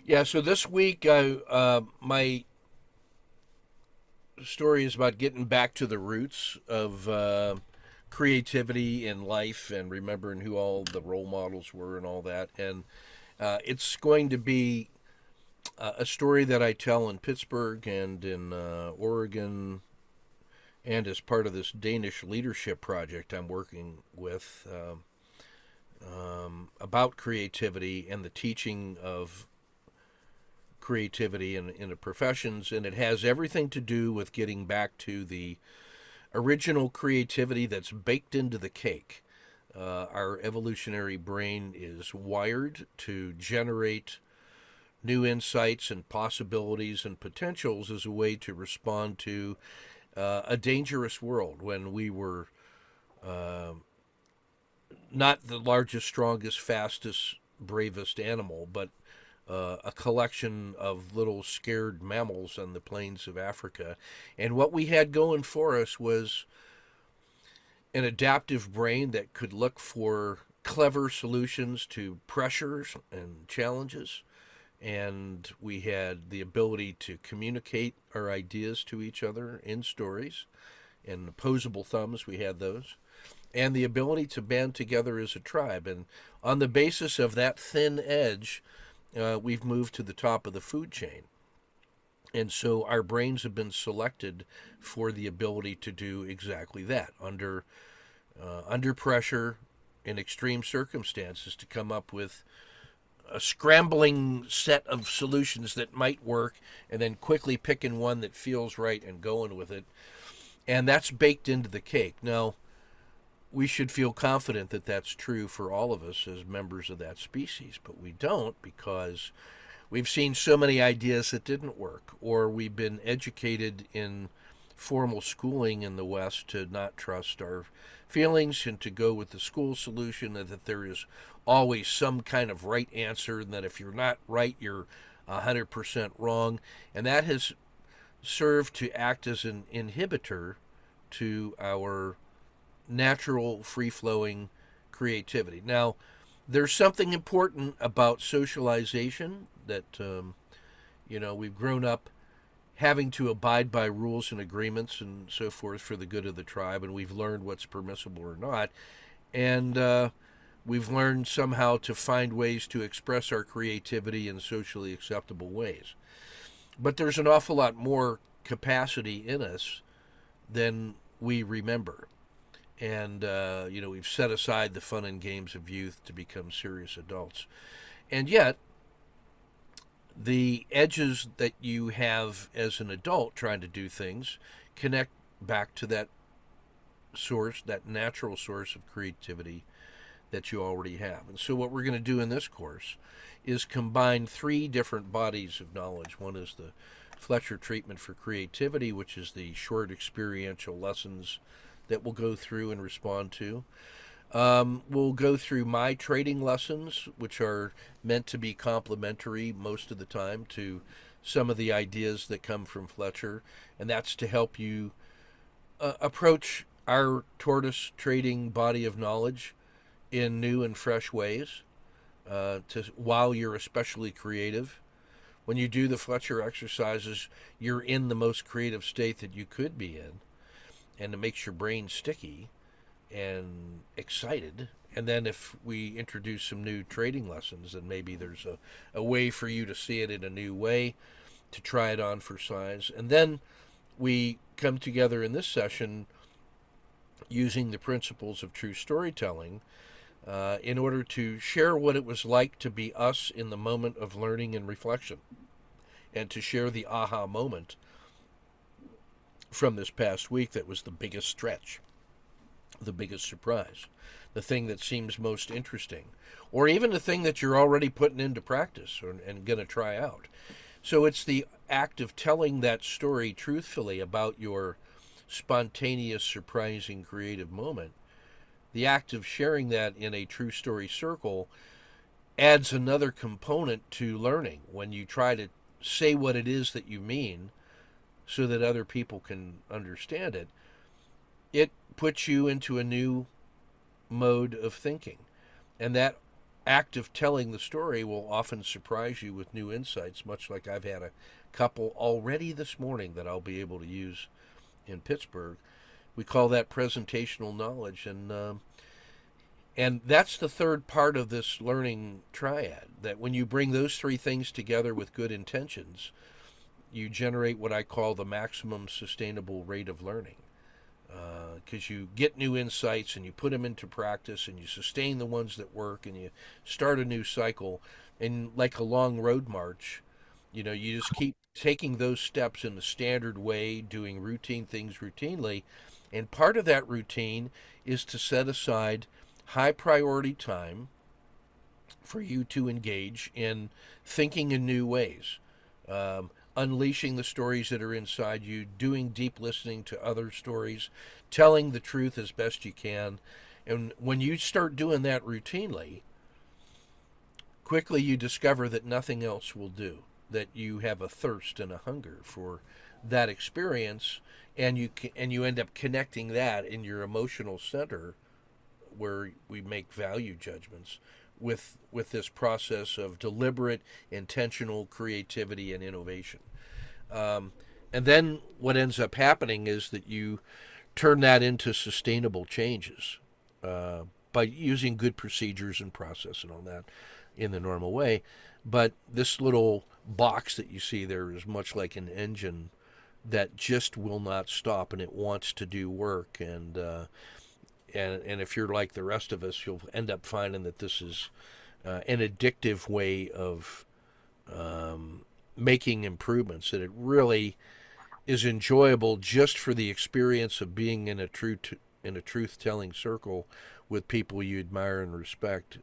Yeah, so this week, my story is about getting back to the roots of creativity in life and remembering who all the role models were and all that. And it's going to be a story that I tell in Pittsburgh and in Oregon, and as part of this Danish leadership project I'm working with about creativity and the teaching of creativity in the professions, and it has everything to do with getting back to the original creativity that's baked into the cake. Our evolutionary brain is wired to generate new insights and possibilities and potentials as a way to respond to a dangerous world. When we were not the largest, strongest, fastest, bravest animal, but a collection of little scared mammals on the plains of Africa. And what we had going for us was an adaptive brain that could look for clever solutions to pressures and challenges. And we had the ability to communicate our ideas to each other in stories. And opposable thumbs, we had those. And the ability to band together as a tribe. And on the basis of that thin edge, we've moved to the top of the food chain. And so our brains have been selected for the ability to do exactly that under pressure in extreme circumstances, to come up with a scrambling set of solutions that might work, and then quickly picking one that feels right and going with it. And that's baked into the cake. Now, we should feel confident that that's true for all of us as members of that species, but we don't, because we've seen so many ideas that didn't work, or we've been educated in formal schooling in the West to not trust our feelings and to go with the school solution, and that there is always some kind of right answer, and that if you're not right, you're 100% wrong. And that has served to act as an inhibitor to our natural, free flowing creativity. Now, there's something important about socialization that, we've grown up having to abide by rules and agreements and so forth for the good of the tribe, and we've learned what's permissible or not. And we've learned somehow to find ways to express our creativity in socially acceptable ways. But there's an awful lot more capacity in us than we remember. And, we've set aside the fun and games of youth to become serious adults. And yet, the edges that you have as an adult trying to do things connect back to that source, that natural source of creativity that you already have. And so, what we're going to do in this course is combine three different bodies of knowledge. One is the Fletcher treatment for creativity, which is the short experiential lessons that we'll go through and respond to. We'll go through my trading lessons, which are meant to be complementary most of the time to some of the ideas that come from Fletcher, and that's to help you approach our tortoise trading body of knowledge in new and fresh ways, while you're especially creative. When you do the Fletcher exercises, you're in the most creative state that you could be in, and it makes your brain sticky and excited. And then if we introduce some new trading lessons, then maybe there's a way for you to see it in a new way, to try it on for size. And then we come together in this session using the principles of true storytelling in order to share what it was like to be us in the moment of learning and reflection, and to share the aha moment from this past week that was the biggest stretch, the biggest surprise, the thing that seems most interesting, or even the thing that you're already putting into practice and going to try out. So it's the act of telling that story truthfully about your spontaneous, surprising, creative moment. The act of sharing that in a true story circle adds another component to learning. When you try to say what it is that you mean so that other people can understand it, it puts you into a new mode of thinking. And that act of telling the story will often surprise you with new insights, much like I've had a couple already this morning that I'll be able to use in Pittsburgh. We call that presentational knowledge, and that's the third part of this learning triad. That when you bring those three things together with good intentions, you generate what I call the maximum sustainable rate of learning. Because you get new insights and you put them into practice and you sustain the ones that work and you start a new cycle. And like a long road march, you just keep taking those steps in the standard way, doing routine things routinely. And part of that routine is to set aside high priority time for you to engage in thinking in new ways, unleashing the stories that are inside you, doing deep listening to other stories, telling the truth as best you can. And when you start doing that routinely, quickly you discover that nothing else will do, that you have a thirst and a hunger for that experience, and you end up connecting that in your emotional center where we make value judgments with this process of deliberate, intentional creativity and innovation. And then what ends up happening is that you turn that into sustainable changes by using good procedures and process and all that in the normal way. But this little box that you see there is much like an engine that just will not stop, and it wants to do work. And if you're like the rest of us, you'll end up finding that this is an addictive way of making improvements. That it really is enjoyable just for the experience of being in a truth telling circle with people you admire and respect.